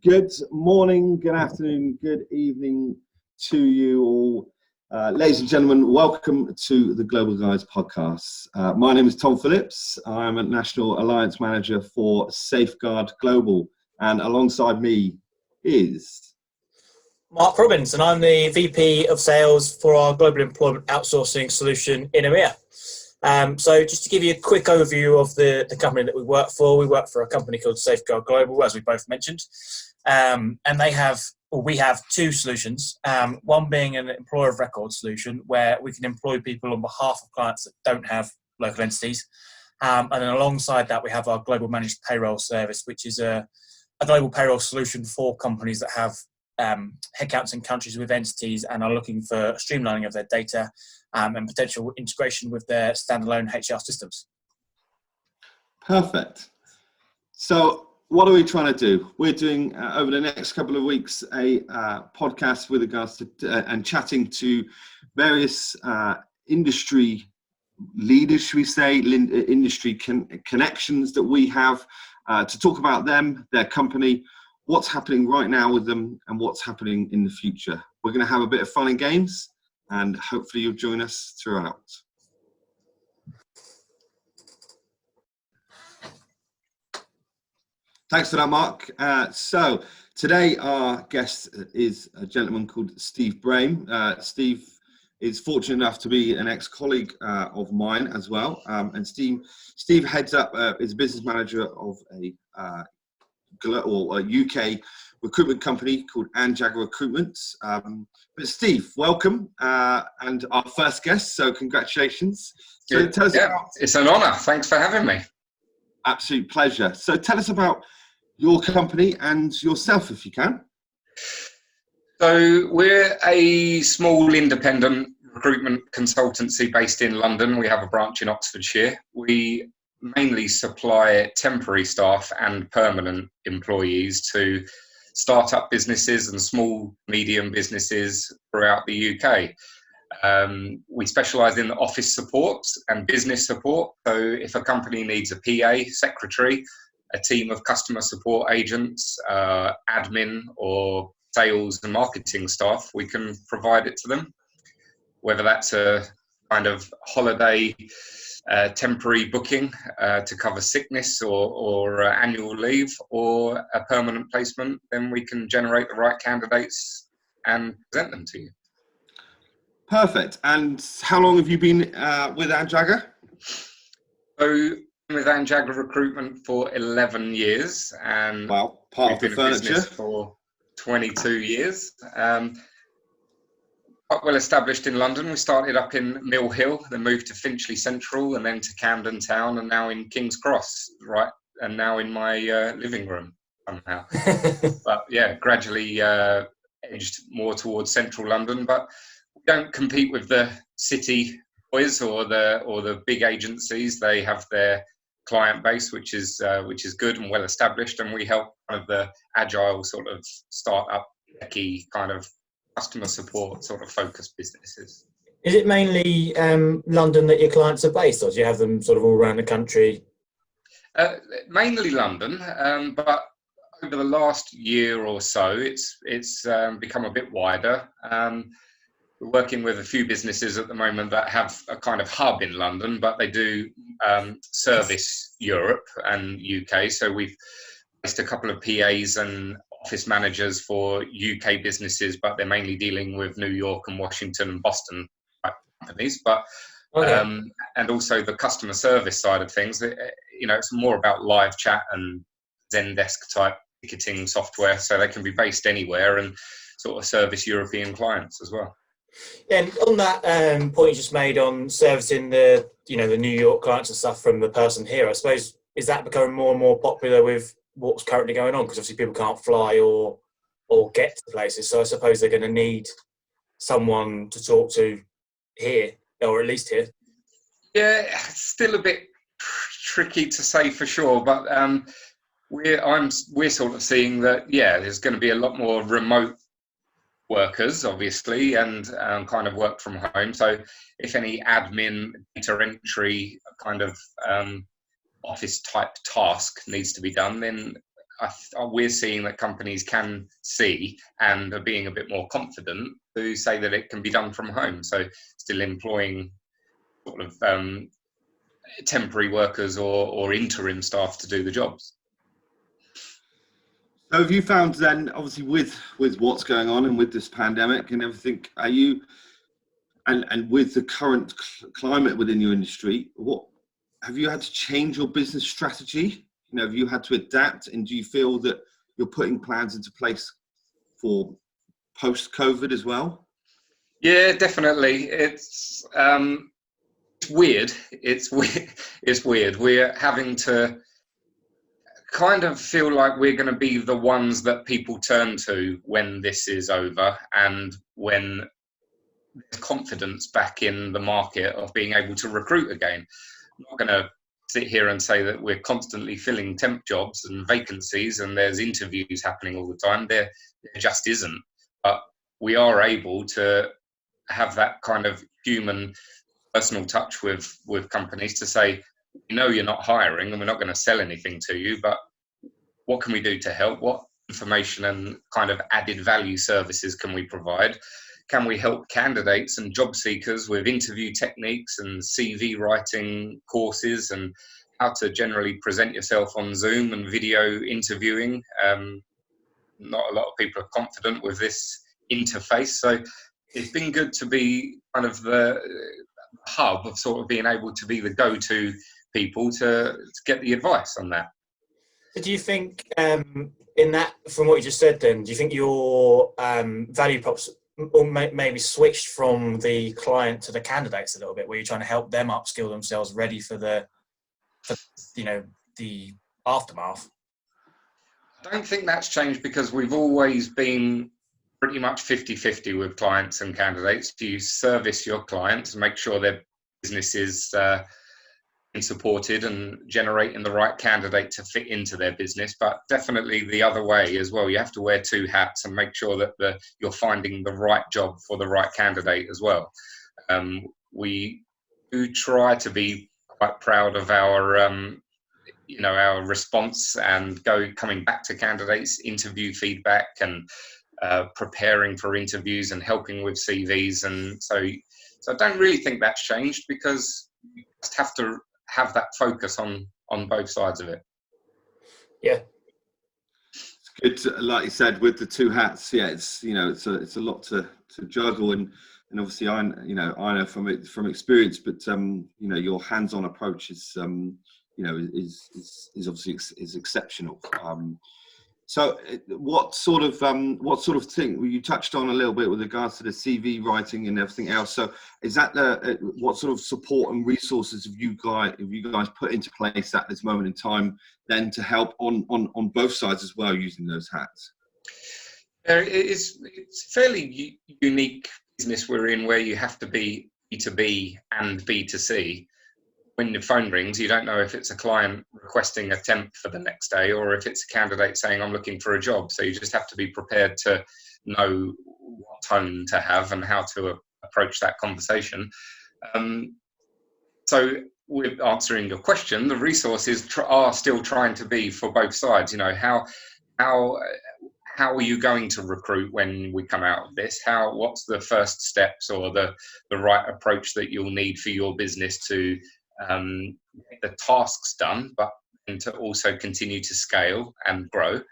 Good morning, good afternoon, good evening to you all. Ladies and gentlemen, welcome to the Global Guys podcast. My name is Tom Phillips. I am a National Alliance Manager for Safeguard Global, and alongside me is Mark Robbins, and I'm the VP of Sales for our Global Employment Outsourcing Solution in EMEA. So just to give you a quick overview of the company that we work for a company called Safeguard Global, as we both mentioned. And we have two solutions, one being an employer of record solution where we can employ people on behalf of clients that don't have local entities. And then alongside that, we have our global managed payroll service, which is a global payroll solution for companies that have headcounts in countries with entities and are looking for streamlining of their data and potential integration with their standalone HR systems. Perfect. So what are we trying to do? We're doing over the next couple of weeks a podcast with regards to and chatting to various industry leaders, should we say, industry connections that we have to talk about them, their company, what's happening right now with them, and what's happening in the future. We're going to have a bit of fun and games, and hopefully you'll join us throughout. Thanks for that, Mark. So today our guest is a gentleman called Steve Brame. Steve is fortunate enough to be an ex-colleague of mine as well. And Steve heads up, is business manager of a UK recruitment company called Anne Jagger Recruitment. But Steve, welcome, and our first guest, so congratulations. So tell us it's an honour. Thanks for having me. Absolute pleasure. So tell us about your company and yourself, if you can. So we're a small independent recruitment consultancy based in London. We have a branch in Oxfordshire. We mainly supply temporary staff and permanent employees to start-up businesses and small, medium businesses throughout the UK. We specialise in office support and business support. So if a company needs a PA, secretary, a team of customer support agents, admin or sales and marketing staff, we can provide it to them. Whether that's a kind of holiday temporary booking to cover sickness or annual leave, or a permanent placement, then we can generate the right candidates and present them to you. Perfect. And how long have you been with Anne Jagger? So with Anne Jagger Recruitment for 11 years, and wow, part of the we've been in furniture business for 22 years. Quite well established in London. We started up in Mill Hill, then moved to Finchley Central, and then to Camden Town, and now in King's Cross, right? And now in my living room somehow. But yeah, gradually edged more towards central London. But we don't compete with the city boys or the big agencies. They have their client base, which is good and well established, and we help kind of the agile sort of start-up, techie kind of customer support sort of focused businesses. Is it mainly London that your clients are based, or do you have them sort of all around the country? Mainly London, but over the last year or so, it's become a bit wider. We're working with a few businesses at the moment that have a kind of hub in London, but they do service Europe and UK. So we've placed a couple of PAs and office managers for UK businesses, but they're mainly dealing with New York and Washington and Boston companies. But and also the customer service side of things, it's more about live chat and Zendesk type ticketing software, so they can be based anywhere and sort of service European clients as well. And on that point you just made on servicing the New York clients and stuff from the person here, I suppose, is that becoming more and more popular with what's currently going on? Because obviously people can't fly or get to places, so I suppose they're going to need someone to talk to here, or at least here. Yeah, it's still a bit tricky to say for sure, but we're sort of seeing that there's going to be a lot more remote workers, obviously, and kind of work from home. So if any admin, data entry kind of office type task needs to be done, then we're seeing that companies can see and are being a bit more confident to say that it can be done from home. So still employing sort of temporary workers or interim staff to do the jobs. So have you found then, obviously with what's going on and with this pandemic and everything, are you, and with the current climate within your industry, what have you had to change your business strategy? You know, have you had to adapt, and do you feel that you're putting plans into place for post-COVID as well? Yeah, definitely. It's weird. It's weird. It's weird. We're having to kind of feel like we're going to be the ones that people turn to when this is over, and when there's confidence back in the market of being able to recruit again. I'm not going to sit here and say that we're constantly filling temp jobs and vacancies and there's interviews happening all the time. There just isn't. But we are able to have that kind of human, personal touch with companies to say, we know you're not hiring and we're not going to sell anything to you, but what can we do to help? What information and kind of added value services can we provide? Can we help candidates and job seekers with interview techniques and CV writing courses and how to generally present yourself on Zoom and video interviewing? Not a lot of people are confident with this interface. So it's been good to be kind of the hub of sort of being able to be the go-to people to get the advice on that. So do you think in that, from what you just said then, do you think your value props or maybe switched from the client to the candidates a little bit, where you're trying to help them upskill themselves ready for the aftermath? I don't think that's changed, because we've always been pretty much 50-50 with clients and candidates. You service your clients and make sure their business is supported and generating the right candidate to fit into their business, but definitely the other way as well. You have to wear two hats and make sure that you're finding the right job for the right candidate as well. We do try to be quite proud of our our response and coming back to candidates, interview feedback, and preparing for interviews and helping with CVs. And so I don't really think that's changed, because you just have to have that focus on both sides of it. Yeah, It's good to, like you said, with the two hats. Yeah, it's it's a lot to juggle, and obviously I know from experience, but your hands-on approach is is obviously is exceptional. So what sort of thing, well, you touched on a little bit with regards to the CV writing and everything else. So is that what sort of support and resources have you guys put into place at this moment in time then to help on both sides as well, using those hats? It's a fairly unique business we're in, where you have to be B2B and B2C. When the phone rings, you don't know if it's a client requesting a temp for the next day or if it's a candidate saying, I'm looking for a job. So you just have to be prepared to know what tone to have and how to approach that conversation. So with answering your question, the resources are still trying to be for both sides. How are you going to recruit when we come out of this? What's the first steps or the right approach that you'll need for your business to get the tasks done, but to also continue to scale and grow?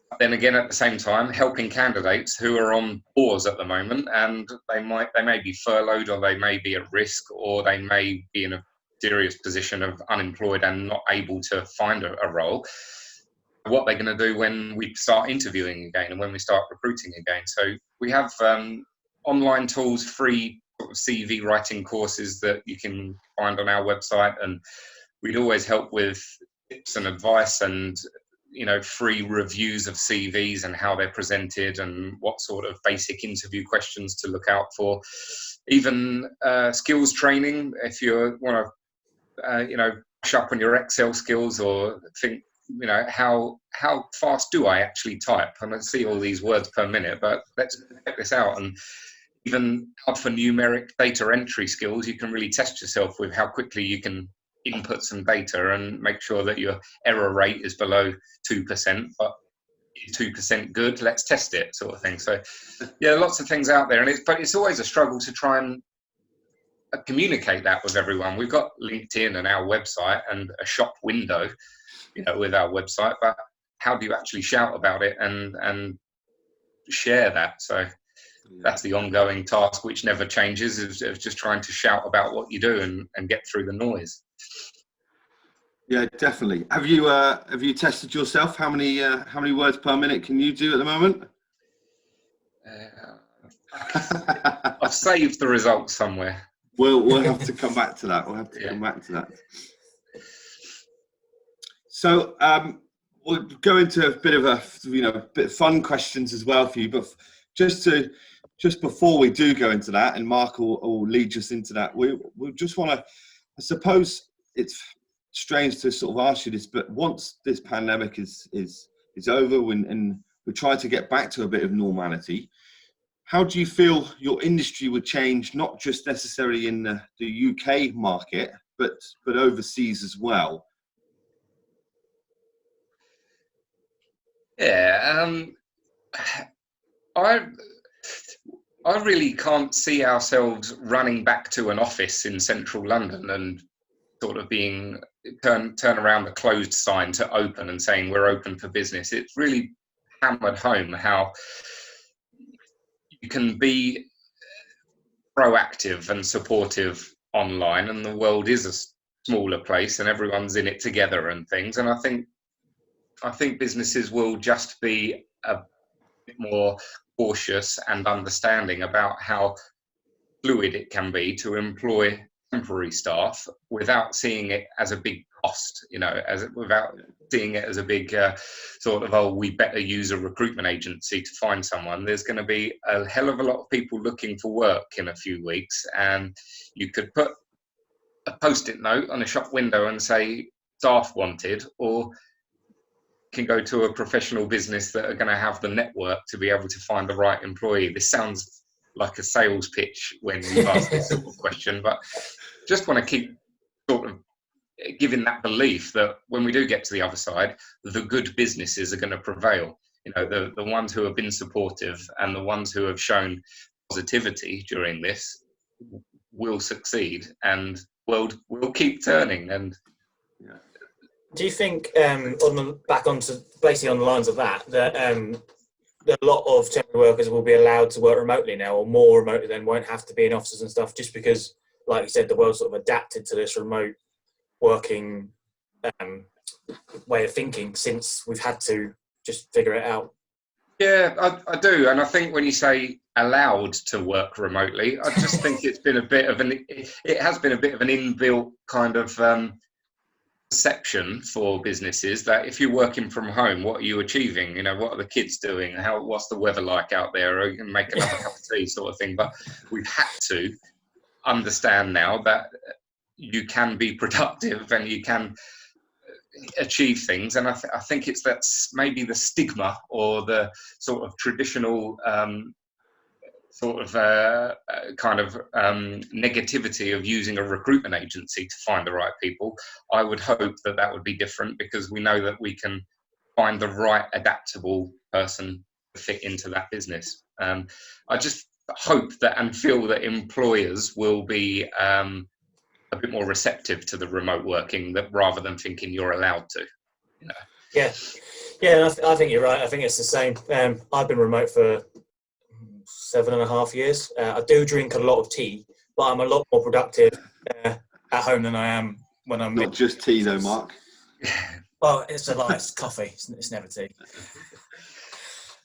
But then again, at the same time, helping candidates who are on pause at the moment, and they may be furloughed, or they may be at risk, or they may be in a serious position of unemployed and not able to find a role. What they're going to do when we start interviewing again and when we start recruiting again. So we have online tools, free sort of CV writing courses that you can find on our website, and we'd always help with tips and advice and free reviews of CVs and how they're presented and what sort of basic interview questions to look out for. Even skills training, if you want to brush up on your Excel skills or think how fast do I actually type? And I see all these words per minute, but let's check this out. And even alphanumeric data entry skills, you can really test yourself with how quickly you can input some data and make sure that your error rate is below 2%, but is 2% good? Let's test it, sort of thing. So yeah, lots of things out there, but it's always a struggle to try and communicate that with everyone. We've got LinkedIn and our website and a shop window, with our website, but how do you actually shout about it and share that? So that's the ongoing task, which never changes, is just trying to shout about what you do and get through the noise. Yeah, definitely. Have you tested yourself? How many words per minute can you do at the moment? I've saved the results somewhere. We'll have to come back to that. Come back to that. So we'll go into a bit of fun questions as well for you. But just before we do go into that, and Mark will lead us into that, we just want to. I suppose it's strange to sort of ask you this, but once this pandemic is over, and we're trying to get back to a bit of normality, how do you feel your industry would change, not just necessarily in the UK market, but overseas as well? Yeah, I really can't see ourselves running back to an office in central London and sort of being turn around the closed sign to open and saying we're open for business. It's really hammered home how you can be proactive and supportive online, and the world is a smaller place and everyone's in it together and things. And I think businesses will just be a bit more cautious and understanding about how fluid it can be to employ temporary staff without seeing it as a big cost, without seeing it as a big we better use a recruitment agency to find someone. There's going to be a hell of a lot of people looking for work in a few weeks, and you could put a post-it note on a shop window and say staff wanted, or can go to a professional business that are going to have the network to be able to find the right employee. This sounds like a sales pitch when you ask this sort of question, but just want to keep sort of giving that belief that when we do get to the other side, the good businesses are going to prevail. The ones who have been supportive and the ones who have shown positivity during this will succeed, and world will keep turning. And do you think, back onto basically on the lines of that a lot of temporary workers will be allowed to work remotely now, or more remotely, then won't have to be in offices and stuff, just because, like you said, the world sort of adapted to this remote working way of thinking since we've had to just figure it out? Yeah, I do. And I think when you say allowed to work remotely, I just think it has been a bit of an inbuilt kind of perception for businesses that if you're working from home, what are you achieving? What are the kids doing? What's the weather like out there? Or you can make another cup of tea, sort of thing. But we've had to understand now that you can be productive and you can achieve things. And I think that's maybe the stigma or the sort of traditional negativity of using a recruitment agency to find the right people. I would hope that would be different, because we know that we can find the right adaptable person to fit into that business. I just hope that and feel that employers will be a bit more receptive to the remote working, that rather than thinking you're allowed to. Yeah, I think you're right. I think it's the same. I've been remote for 7.5 years. I do drink a lot of tea, but I'm a lot more productive at home than I am when I'm not just tea though, Mark. Well, it's a lie. It's coffee. It's never tea.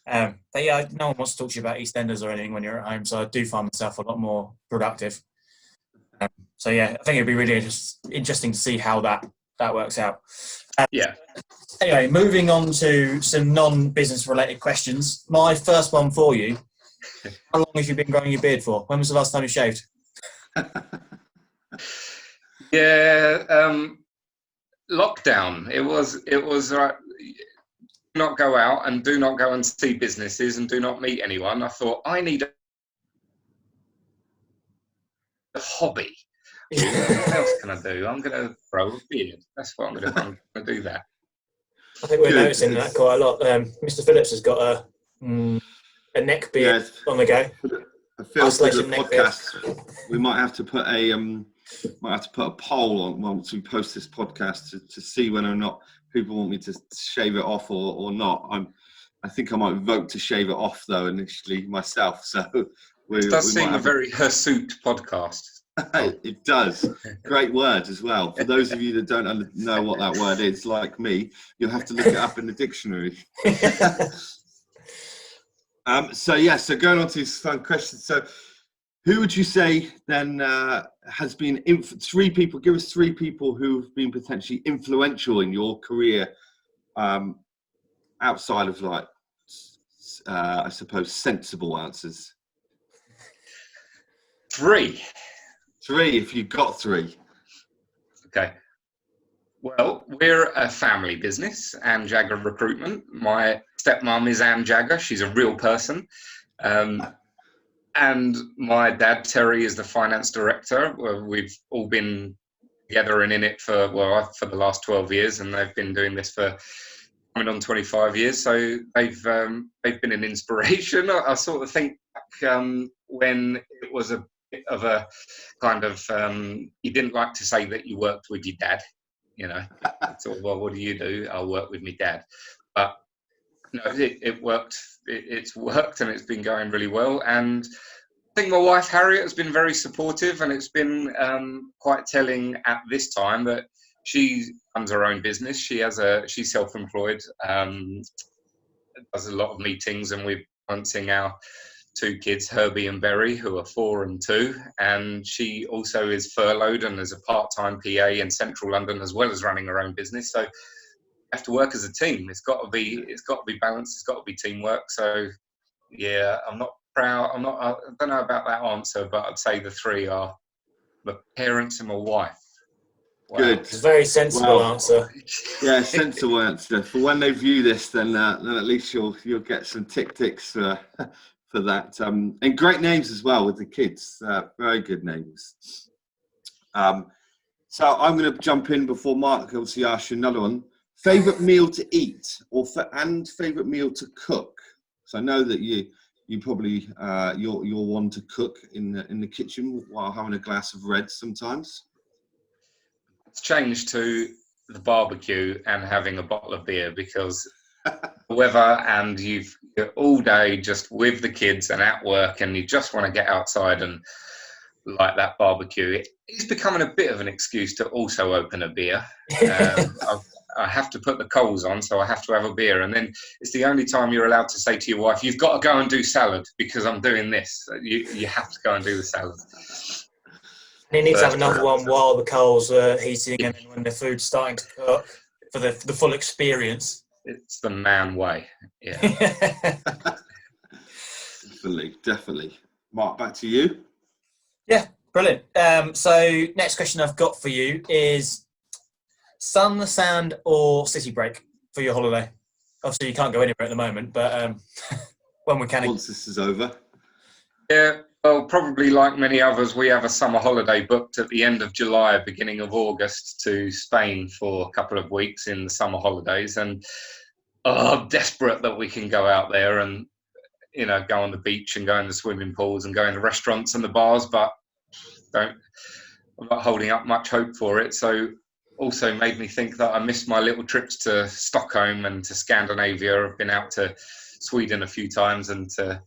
But yeah, no one wants to talk to you about EastEnders or anything when you're at home, so I do find myself a lot more productive. So yeah, I think it'd be really interesting to see how that works out. Anyway, moving on to some non-business related questions. My first one for you: how long have you been growing your beard for? When was the last time you shaved? lockdown. It was do not go out and do not go and see businesses and do not meet anyone. I thought, I need a hobby. What else can I do? I'm going to grow a beard. That's what I'm going to do. I'm going to do that. I think we're noticing that quite a lot. Mr. Phillips has got a neck beard on the go. I feel for the podcast, we might have to put a poll on once we post this podcast to see whether or not people want me to shave it off or not. I think I might vote to shave it off though initially myself. So it does seem a very hirsute podcast. It does. Great word as well. For those of you that don't know what that word is, like me, you'll have to look it up in the dictionary. So going on to this fun question. So who would you say then has been three people? Give us three people who've been potentially influential in your career, outside of I suppose sensible answers. Three, if you've got three. Okay. Well, we're a family business, Anne Jagger Recruitment. My stepmom is Anne Jagger. She's a real person. And my dad, Terry, is the finance director. We've all been together and in it for the last 12 years, and they've been doing this for coming on 25 years. So they've been an inspiration. I sort of think back, when it was a bit of a kind of, you didn't like to say that you worked with your dad. Sort of, well, what do you do? I'll work with my dad. But no, it worked. It's worked, and it's been going really well. And I think my wife Harriet has been very supportive, and it's been quite telling at this time that she runs her own business. She's self-employed, does a lot of meetings, and we're balancing our two kids, Herbie and Berry, who are 4 and 2, and she also is furloughed and is a part-time PA in central London, as well as running her own business. So you have to work as a team. It's got to be balanced. It's got to be teamwork. So yeah, I'm not proud. I don't know about that answer, but I'd say the three are my parents and my wife. Wow. Good. It's a very sensible answer. Yeah, sensible answer. For when they view this, then at least you'll get some ticks for that. And great names as well with the kids. Very good names. So I'm going to jump in before Mark obviously asks you another one. Favorite meal to eat and favorite meal to cook. So I know that you probably you're one to cook in the kitchen while having a glass of red sometimes. It's changed to the barbecue and having a bottle of beer, because the weather, and you're all day just with the kids and at work, and you just want to get outside and like that barbecue. It's becoming a bit of an excuse to also open a beer. I have to put the coals on, so I have to have a beer, and then it's the only time you're allowed to say to your wife, "You've got to go and do salad because I'm doing this." You have to go and do the salad. And he needs to have another one while the coals are heating, and then when the food's starting to cook for the full experience. It's the man way. Yeah. Definitely. Mark, back to you. Yeah, brilliant. So next question I've got for you is sun, sand, or city break for your holiday? Obviously, you can't go anywhere at the moment, but when we can. Once this is over. Yeah, well, probably like many others, we have a summer holiday booked at the end of July, beginning of August, to Spain for a couple of weeks in the summer holidays. And I'm desperate that we can go out there and, go on the beach and go in the swimming pools and go in the restaurants and the bars, but I'm not holding up much hope for it. So also made me think that I missed my little trips to Stockholm and to Scandinavia. I've been out to Sweden a few times and to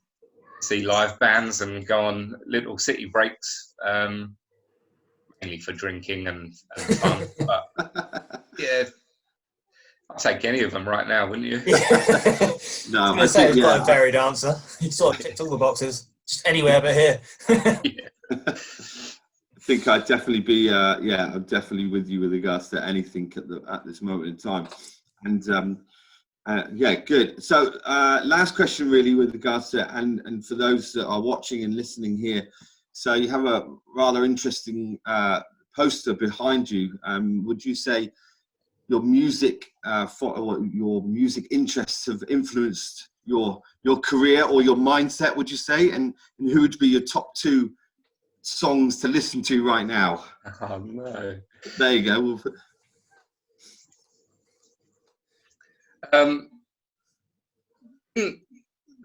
see live bands and go on little city breaks, mainly for drinking and fun. But yeah, I'd take any of them right now, wouldn't you? No, I think it's quite a varied answer. You sort of ticked all the boxes, just anywhere but here. Yeah. I think I'd definitely be, I'm definitely with you with regards to anything at this moment in time. And good. So last question really with regards to, and for those that are watching and listening here, so you have a rather interesting poster behind you. Would you say music or your music interests have influenced your career or your mindset, would you say? And who would be your top 2 songs to listen to right now? Oh no. There you go.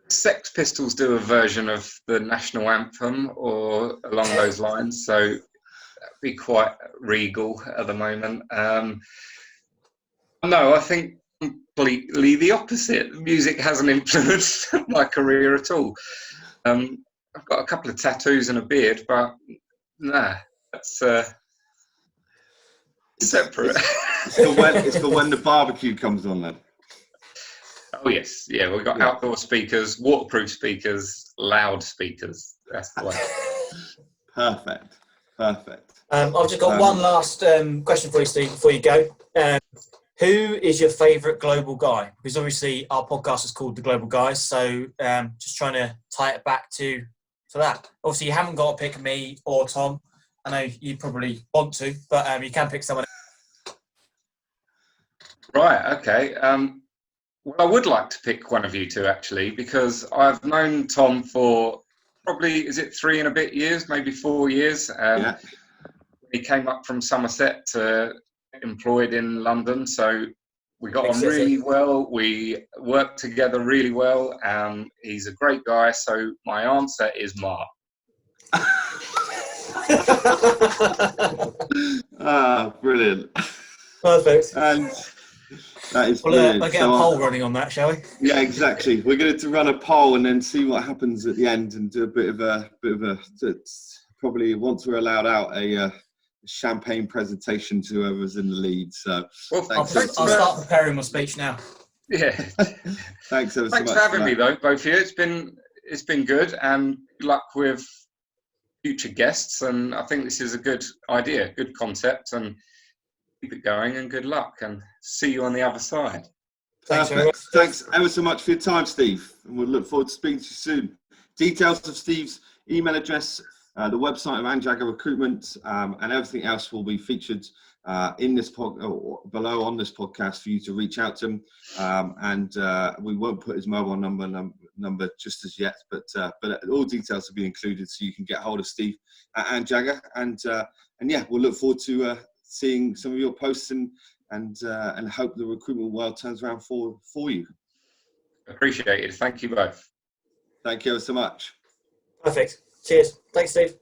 Sex Pistols do a version of the national anthem or along those lines, so that'd be quite regal at the moment. No, I think completely the opposite. Music hasn't influenced my career at all. I've got a couple of tattoos and a beard, but nah, that's separate. It's for when the barbecue comes on then. Oh yes, yeah, we've got outdoor speakers, waterproof speakers, loud speakers. That's the way. Perfect. I've just got one last question for you, Steve, before you go. Who is your favourite global guy? Because obviously our podcast is called The Global Guys, so just trying to tie it back to that. Obviously, you haven't got to pick me or Tom. I know you probably want to, but you can pick someone else. Right, okay. Well, I would like to pick one of you two, actually, because I've known Tom for probably, is it 3 and a bit years, maybe 4 years? He came up from Somerset to employed in London, so we got on really well. We worked together really well. He's a great guy, so my answer is Mark. Brilliant. Perfect. And that is brilliant. I'll get a poll running on that, shall we? Yeah, exactly. We're going to run a poll and then see what happens at the end, and do a bit of a probably, once we're allowed out, a champagne presentation to whoever's in the lead. So well, I'll start preparing my speech now. Yeah. Thanks ever so much. Thanks for having me, though, both of you. It's been good, and good luck with future guests. And I think this is a good idea, good concept, and keep it going. And good luck, and see you on the other side. Thanks ever so much for your time, Steve, and we'll look forward to speaking to you soon. Details of Steve's email address, the website of Anne Jagger Recruitment, and everything else will be featured in this below on this podcast for you to reach out to him. And we won't put his mobile number just as yet, but all details will be included, so you can get hold of Steve at Anne Jagger. And yeah, we'll look forward to seeing some of your posts and hope the recruitment world turns around for you. Appreciate it. Thank you both. Thank you so much. Perfect. Cheers. Thanks, Steve.